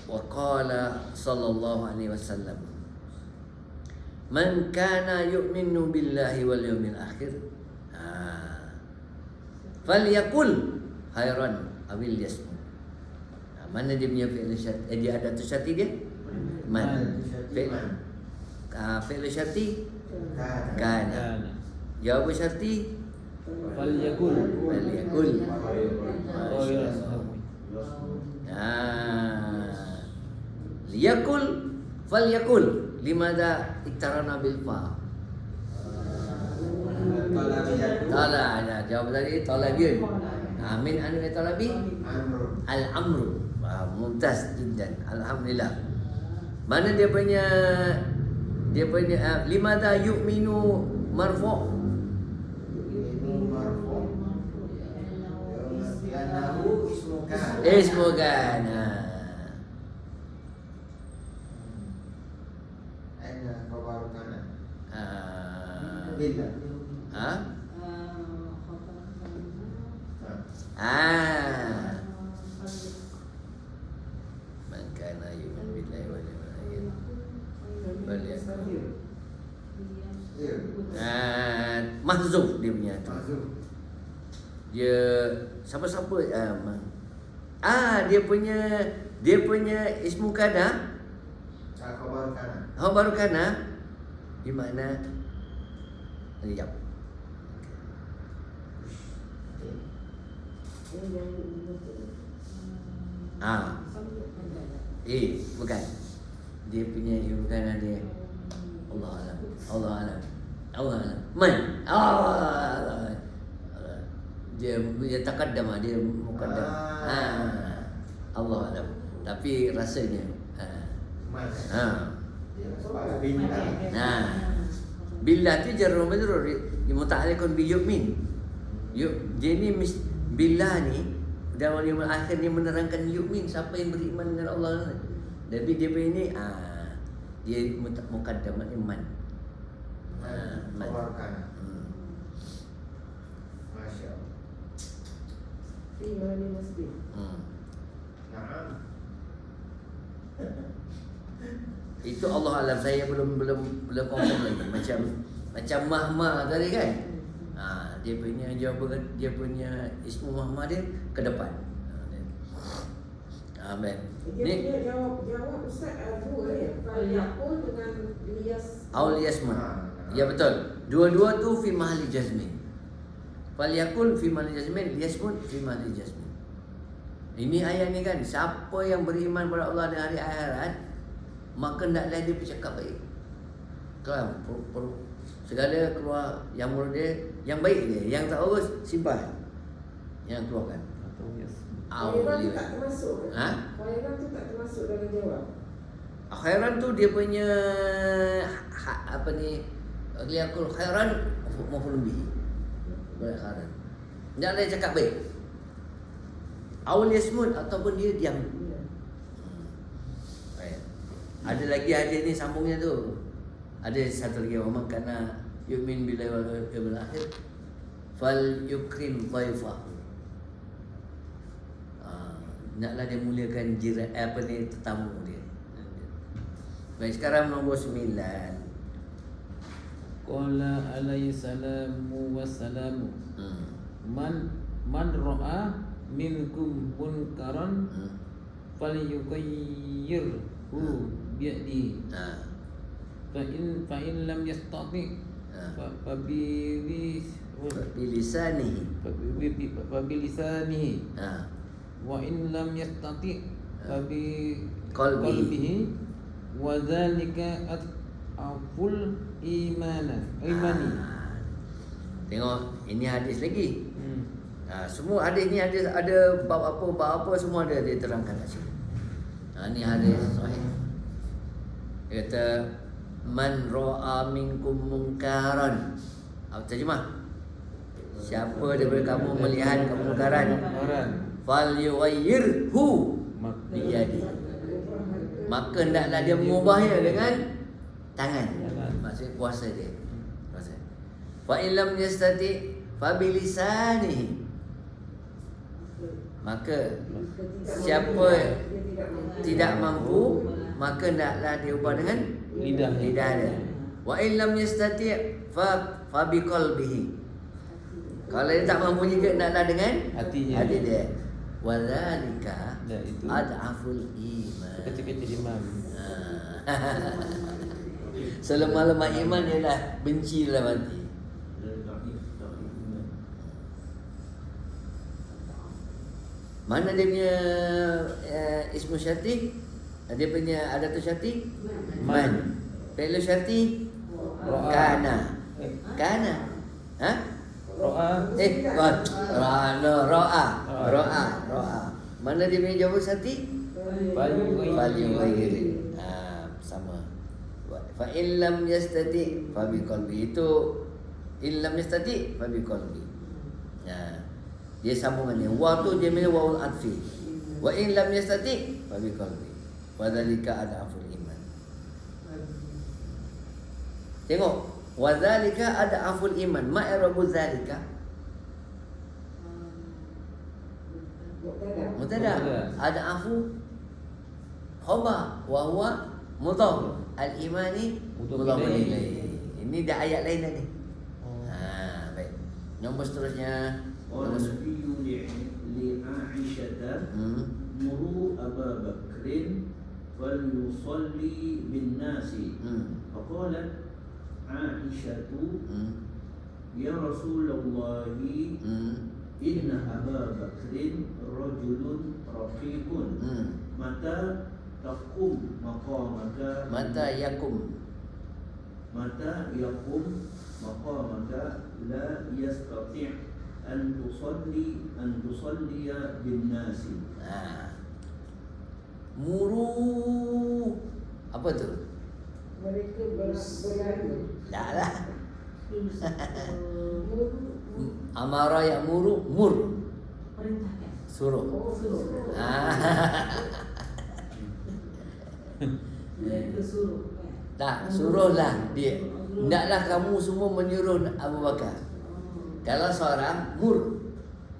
waqala sallallahu alaihi wasallam, man kana yu'minu billahi wal yawmil akhir falyakul khairan awil yasmut. Mana dia punya fi'il syarti? Dia ada tu syarti dia? Man. Fi'il syarti? Kana. Jawab syarti? Falyakul. Liyakul falyakul. Limadha iktarana bil fa? Talabiyah. Jawab tadi talabiyun. Min anu talabi al-amru. Mumtaz jiddan. Alhamdulillah. Mana dia punya limadha yu'minu marfu'? Ismu kana. Man kana yu'minu billahi wal yawmil akhir. Mahzuf dia punya tu. Dia siapa-siapa dia punya ismu kana khabar kana di mana riyab. Bukan. Dia punya ilmu kana dia Allah alam. Man. Allah. Dia taqaddam, dia muqaddam. Allah alam. Tapi rasanya billah tu jarur majrur muta'alliqun bi yu'min. Dia ni billah ni dalam yaumul akhir ni menerangkan yu'min, siapa yang beriman dengan Allah. Tapi dia punya ni dia muqaddam iman. Masya-Allah. Iman masjid. Itu Allah alam, saya belum confirm lagi. Macam mahma tadi kan. Dia punya jawapan, dia punya ismu mahma dia ke depan. Amin. Dia jawab Ustaz dua ya. Falyakun dengan Auliyasmun. Ya betul. Dua-dua tu fi mahali jazmin. Falyakun fi mahali jazmin, liyasmun fi mahali jazmin. Ini ayat ni kan, siapa yang beriman pada Allah dan hari akhirat, maka hendaklah dia bercakap baik. Kan segala keluar yang mulut dia, yang baik dia, yang tak bagus simpan. Yang keluarkan. Khairan tu tak termasuk. Khairan tu tak termasuk dalam jawab. Khairan tu dia punya apa ni? Liyakul khairan maf'ul bihi. Khairan. Jangan dia cakap baik. Awal yasmud ataupun dia diam. Ada lagi hadis ni sambungnya tu. Ada satu lagi, wa man kana yu'min billahi wal yawmil akhir fal yukrim dhaifahu. Naklah dia muliakan jiran tetamu dia. Baik, sekarang nombor 9. Qala alaihi salamu wassalamu. Man ra'a minkum munkaran falyughayyirhu biyadihi. Fa in lam yastati fa bilisanihi. Wa in lam yastati fa bi qalbihi wa dzalika aful imani. Tengok, ini hadis lagi. Semua hadis ni ada bab apa semua ada dia terangkan kat sini. Ni hadis sahih. Dia kata man ra'a minkum munkaran. Apa terjemah? Siapa daripada kamu melihat kemungkaran, falyughayyirhu biyadi. Maka hendaklah dia mengubahnya dengan tangan. Maksudnya kuasa dia. Fa illam yastati fa bilisanihi. Maka siapa tidak mampu, maka hendaklah dia ubah dengan lidah dia. Wa illam yastati fa biqalbihi. Kalau dia tak mampu juga, hendaklah dengan hati dia. Wa dzalika ad'aful iman. Kecil-kecil iman. Selemah-lemah iman ialah benci dalam hati. Mana dia punya ismu syarti? Dia punya adatul syarti? Man. Fi'il syarti? Kana. Kana. Ra'a. Mana dia punya jawab syarti? Falyughayyir. Sama. Fa illam yastati fa biqalbi. Itu illam yastati fa biqalbi. Dia sambungannya. Wa tu dia punya waul atfi. Wa illam yastati fa biqalbi. Wa dzalika adaful iman. Tengok, Wa dzalika ad'aful iman. Ma i'rabu dzalika? Mubtada. Mubtada. Ad'afu khabar wa huwa mudhaf. Al-imani mudhaf ilaih. Ini dah ayat lain tadi. Baik. Nombor seterusnya. قال النبي لعائشة مروا أبا بكر فليصلي بالناس فقالت عائشة يا رسول الله إن أبا بكر رجل رقيق متى تقوم مقامك Mata yakum. متى يقوم مقامك لا يستطيع أن تصلي بالناس. Muru. Apa tu? Mereka berlalu. Dah lah. Amara ya muru, mur. Perintahkan. Suruh. Suruh. Mereka suruh. Tak, suruhlah dia. Hendaklah kamu semua menyuruh Abu Bakar. Kalau seorang, mur.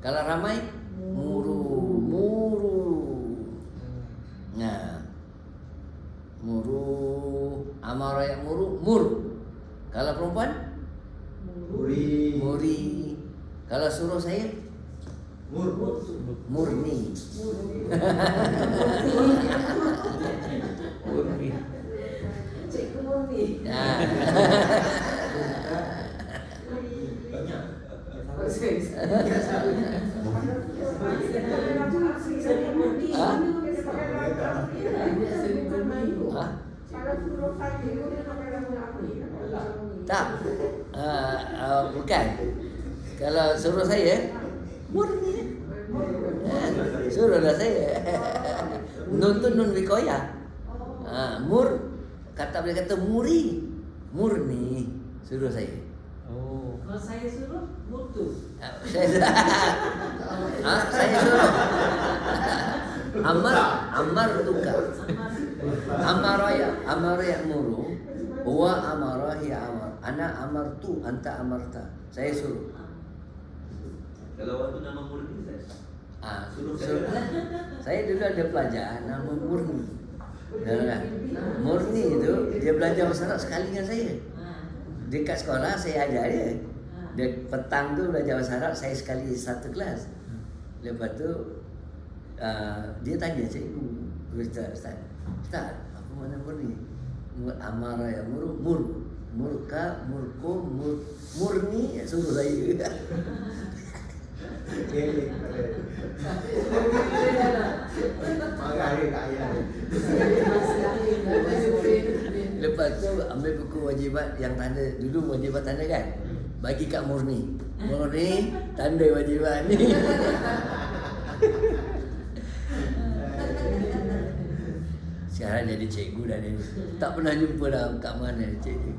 Kalau ramai, muru. Nah, muru. Amara yang muru, mur. Kalau perempuan, muri. Kalau suruh saya, murni. Cikgu Murni. Nah. Tak. Bukan. Kalau suruh saya, murni. Suruhlah saya. Nun tu nun wikoya. Mur kata boleh kata muri. Murni suruh saya. Kalau saya suruh, mutu. Saya suruh. Amar tukar. Amara ya muru. Wa amara ya amar. Ana amartu, anta amarta. Saya suruh. Kalau waktu nama murni saya Suruh. Saya dulu ada pelajar nama Murni. Murni itu dia belajar bahasa Arab sekali dengan saya. Dekat sekolah saya ajar dia. Dia petang tu belajar bahasa Arab, saya sekali satu kelas. Lepas tu dia tanya cikgu, Ustaz, apa mana Murni? Amara ya muru, murka, murku, murni, suruh saya. Lepas tu ambil buku wajibat yang tanda. Dulu wajibat tanda kan, bagi kat Murni. Murni tanda wajibat ni. Sekarang jadi cikgu dah ni. Tak pernah jumpa dah kat mana cikgu.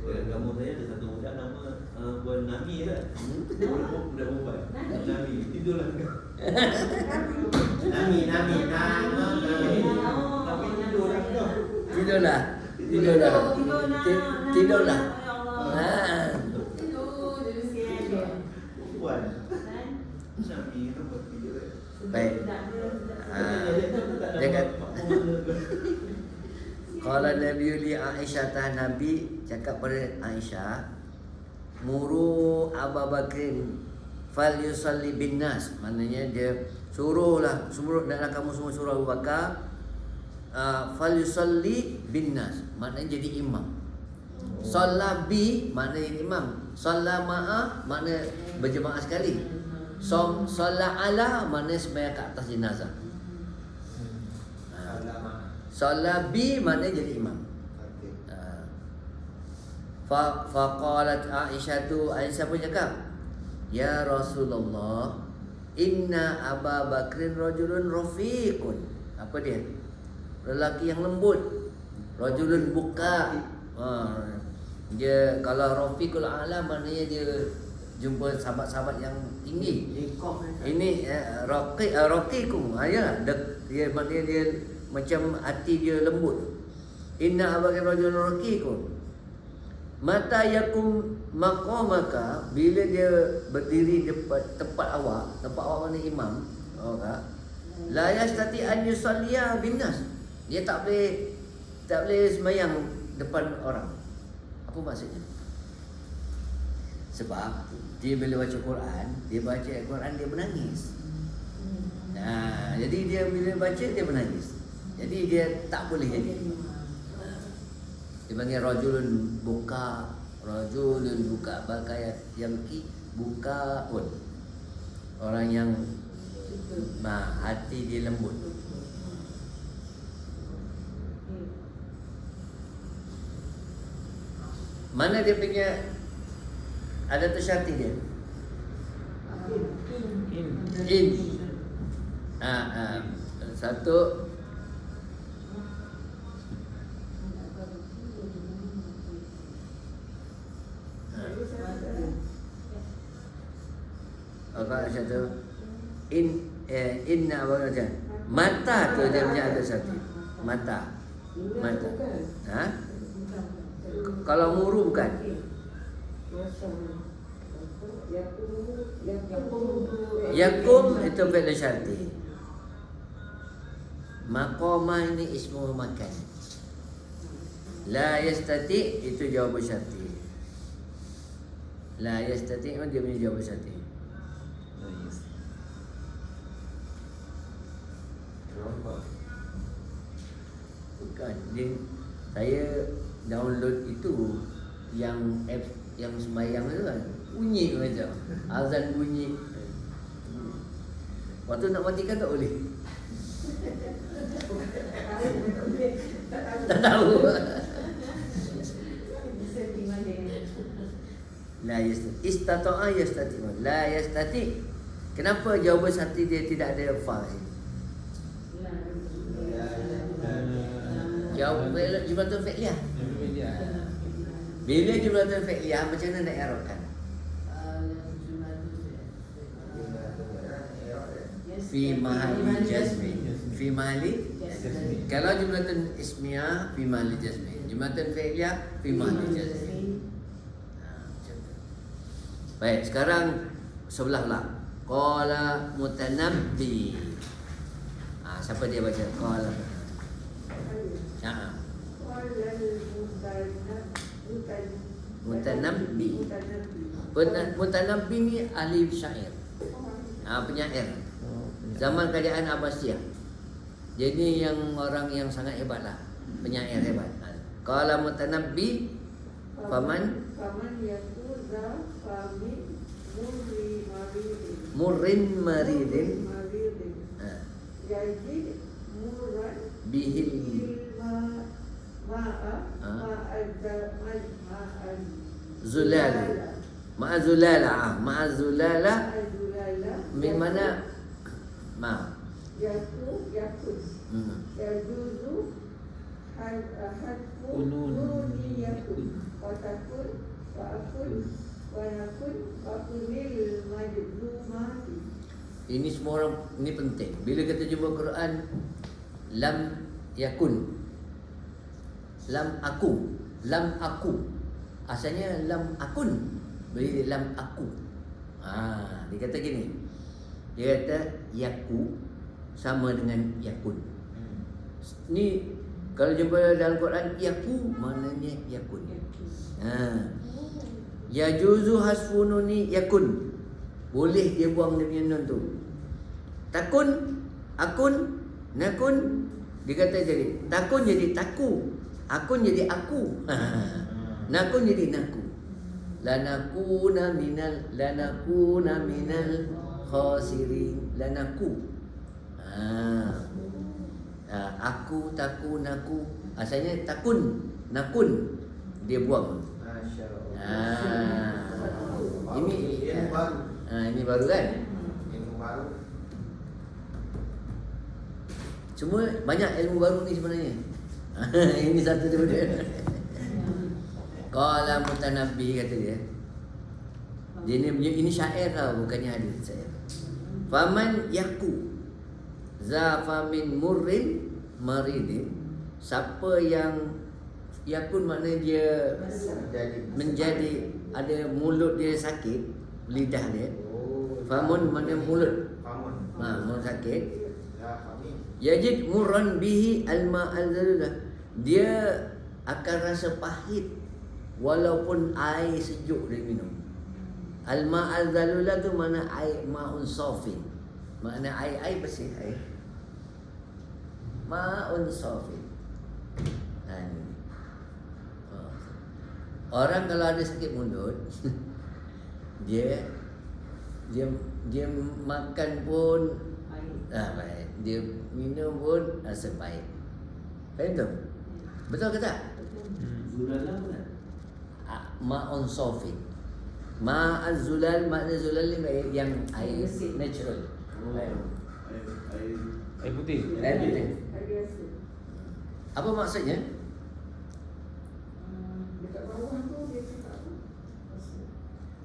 Kamu saya ada satu budak nama Puan Nami kan? Budak perempuan Nami, tidurlah Nami Tidurlah. Puan Nami nampak tidur. Baik. Dia kata Qala Nabi li Aisyah, Nabi cakap pada Aisyah, muru Abu Bakrin fal yusalli bin nas. Maknanya dia suruhlah hendaklah kamu semua suruh Abu Bakar fal yusalli bin nas. Maknanya jadi imam. Shalla bi maknanya jadi imam. Shalla ma'a maknanya berjemaah sekali. Shalla ala maknanya sembahyang ke atas jenazah. Shalla bi maknanya jadi imam. Faqalat Aisyah pun cakap, ya Rasulullah, inna Aba Bakrin rajulun rafiqun. Apa dia? Lelaki yang lembut. Rajulun buka. Dia kalau rafiqul a'la maknanya dia jumpa sahabat-sahabat yang tinggi. Ini raqiqum. Ya, dia maknanya dia macam hati dia lembut. inna abaka rajulun raqiqun. Mata yakum maqamaka, bila dia berdiri tempat awak mana imam, la yastati an yusalliya bin nas. Dia tak boleh sembahyang depan orang. Apa maksudnya? Sebab dia bila baca Quran, dia menangis. Nah, jadi dia bila baca dia menangis. Jadi dia tak boleh jadi. Dia panggil rajulun buka bakayat yamki bukaun. Orang yang hati dia lembut. Mana dia punya ada tu syarti dia? In. Satu. Apa satu? Inna apa macam? Mata tu dia punya ada satu. Mata. Ha? Kalau muru bukan? Yakum itu fi'il syarti. Maqama ini ismu makan. La yastati itu jawab syarti. La yastati itu dia punya jawab syarti. Bukan. Saya download itu yang apps yang sembahyang tu kan, bunyi macam azan bunyi. Waktu nak matikan tak boleh. Tak tahu. La yastati. Istata'a yastati. La yastati. Kenapa jawapan syarti dia tidak ada fa? Jawab jumlatul fi'liyah. Bila jumlatul fi'liyah macam mana nak i'rabkan? Fi mahalli jazmi. Fi mahalli. Kalau jumlatul ismiyah fi mahalli jazmi. Jumlatul fi'liyah fi mahalli jazmi. Baik, sekarang sebelahlah. Qala mutanabbi. Siapa dia baca? Qala. Mutanabbi. Mutanabbi ni ahli syair. Penyair. Zaman kerajaan Abbasiyah. Jadi yang orang yang sangat hebat lah. Penyair hebat. Qala mutanabbi faman yakuza famin murrin maridin yajid murran bihil zulala min mana yajuzu hadfu nuni yakun watakun wa'akun wanakun wakunil majlumati. Ini semua orang, ini penting. Bila kita jumpa Quran lam yakun, lam aku, asalnya lam akun, beri lam aku. Dia kata gini, dia kata yaku sama dengan yakun. Ni kalau jumpa dalam Quran yaku maknanya yakun. Yajuzu hasfu nuni yakun, boleh dia buang dia punya nun tu. Takun, akun, nakun, dia kata jadi takun jadi taku, akun jadi aku, nakun jadi naku. Lanakuna minal khasirin. Lanaku. Aku, taku, naku. Asalnya takun, nakun, dia buang. Ini baru. Ini baru kan? Ilmu baru. Semua banyak ilmu baru ni sebenarnya. Ini satu daripada. Qala mutanabbi kata dia. Ini syair tau, bukannya hadis syair. Faman yaku zafa min murrin maridin, siapa yang yakun maknanya dia Jadi menjadi ada mulut dia sakit, lidah dia. Oh, Famun maknanya mulut. Famun. Mulut sakit. Ya, Famin. Yajid murran bihi alma al-zalulah. Dia akan rasa pahit walaupun air sejuk dia minum. Alma al-zalulah tu mana air ma'un safin. Makna air bersih, air. Ma'un safin. Ini. Orang kalau ada sakit mulut dia makan pun baik. Dia minum pun rasa baik. Faham tak? Betul ke tak? Zulala mana? Ma'un safin. Ma'az-zulal, makna zulal ni yang air natural. Air putih. Air putih. Air biasa. Apa maksudnya? Dekat bawah tu dia cakap apa?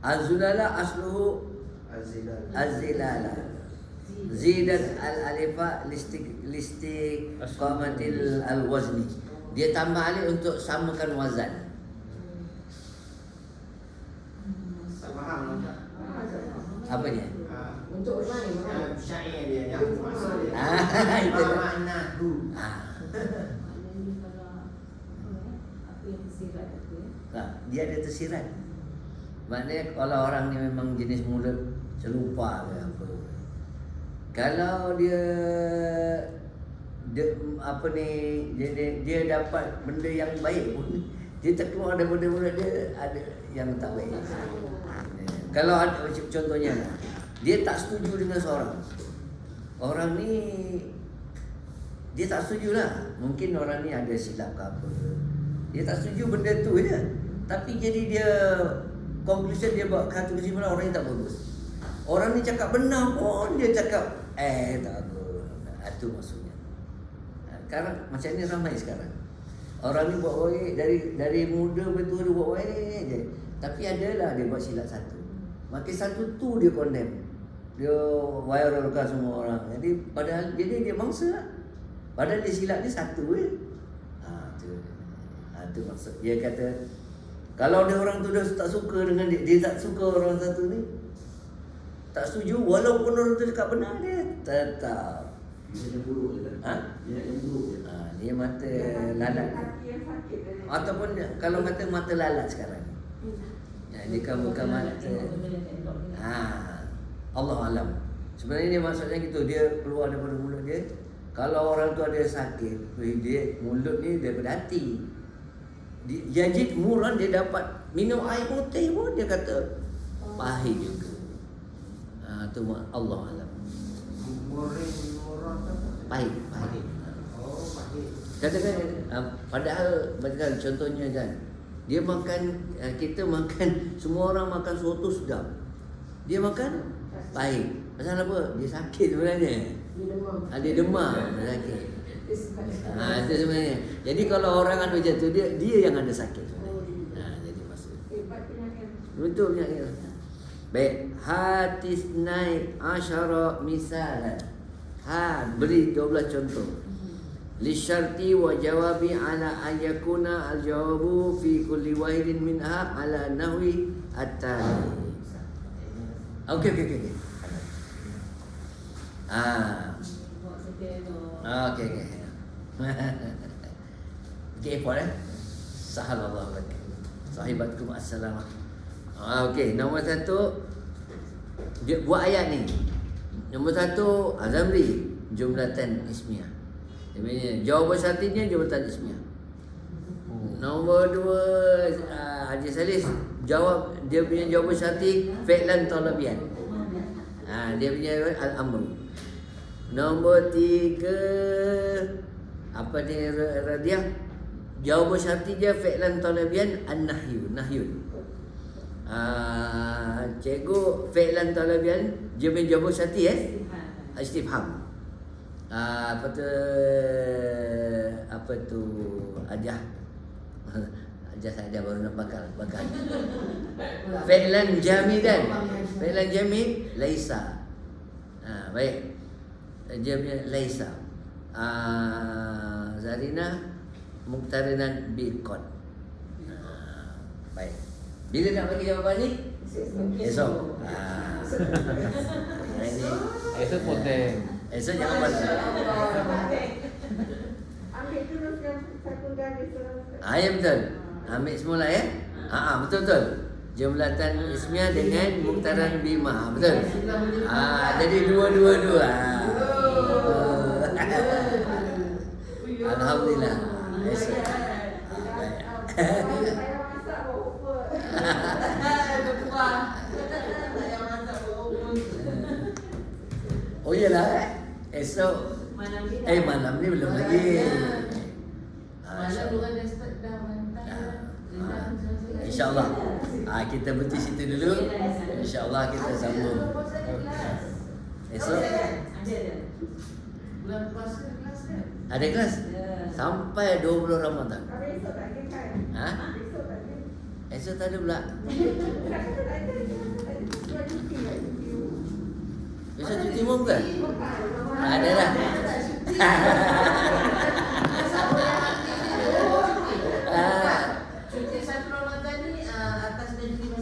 Az-zulala asluhu Azilal. az-zilala. Zidat al-alifa listiqamatil al-wazni. Dia tambah alif untuk samakan wazan. Tak faham tak? Apanya? Untuk lain mana? Syair dia yang maksud dia. Itu. Makna tu. Maknanya kalau apa yang tersirat itu Dia ada tersirat. Maknanya kalau orang ni memang jenis mulut selupa ke apa. Kalau dia apa ni dia dapat benda yang baik pun dia tak keluar ada benda-benda dia ada yang tak baik. Kalau ada, contohnya dia tak setuju dengan seorang. Orang ni dia tak setuju lah. Mungkin orang ni ada silap ke apa. Dia tak setuju benda tu je. Tapi jadi dia conclusion dia buat satu kesimpulan orang ni tak bagus. Orang ni cakap benar pun dia cakap tak bagus. Itu maksudnya. Sekarang macam ni ramai sekarang. Orang ni buat baik dari muda betul dia buat baik je. Tapi adalah dia buat silap satu. Makin satu tu dia condemn. Dia viralkan semua orang. Jadi padahal jadi dia mangsa lah. Padahal dia silap dia satu je. Tu maksud. Dia kata kalau dia orang tu dah tak suka dengan dia tak suka orang satu ni. Tak setuju walaupun orang tu cakap benar dia tetap. Dia yang buruk je kan? Dia yang buruk je. Dia mata lalat. Kaki yang sakit tadi. Ataupun kalau kata mata lalat sekarang. Dia bukan mata. Allah alam. Sebenarnya dia maksudnya gitu, dia keluar daripada mulut dia. Kalau orang tu ada sakit, dia mulut ni daripada hati. Yajid murran, dia dapat minum air putih pun dia kata pahit juga. Tu Allah alam. Murin. Pahit. Oh, pahit. Katakan padahal contohnya kan dia makan kita makan semua orang makan soto sedap. Dia makan pahit. Pasal apa? Dia sakit sebenarnya. Dia demam. Dia demam, dia sakit. Dia sebab Itu sebenarnya. Jadi kalau orang ada macam tu dia yang ada sakit sebenarnya. Jadi maksud. hebat penyakit. Betul penyakit. Baik, hadis naik asyara misalan. Beri 12 contoh. Lisyarti wa jawabi ala ayakuna al-jawabu fi kulli wahidin minha ala nahwi at-tali. Okey. buat sekian tu. Okey. Okey, boleh? Sahalallahu lak. Sahibatkum assalam. Okey, nombor 1 dia buat ayat ni. Nombor 1 Azamri jumlatan ismiyah. Dia punya jawapan syartinya jumlatan ismiyah. Nombor 2 Haji Salis jawab dia punya jawapan syarti fi'lan talabian. Dia punya al-amru. Nombor 3 apa dia Radiah? Jawapan syarti dia fi'lan talabian an-nahyu, nahyun. Cikgu fi'lan talabian dia punya jawapan syarti istifham. Apa tu ajah saja baru nak bakal. Fi'lan jamidan. Fi'lan jamid laisa. Baik. Dia punya laisa. Zarina muqtarinan bi qad. Baik. Bila nak bagi jawapan ni? Esok. Ini Esok ponteng. esok jangan balik. Ambil terus yang satu garis terus. Ya betul. Ambil semula ya. Betul. Jumlatan ismiyah dengan muktaran bima. Betul. Jadi dua. Alhamdulillah. Esok. Saya masak bawa Oh iyalah. Esok. Malam ni belum lagi. Malam bukan dah start dah mantai. InsyaAllah kita berhenti situ dulu. InsyaAllah kita sambung esok. Bulan puasa kelas kan? Ada kelas sampai 20 Ramadan. Tapi esok tak ada kan? Ha? Esok tak ada. Esok tak ada pula. Esok cuti umum ke? Ada dah. Cuti 1 Ramadan ni atas dan 5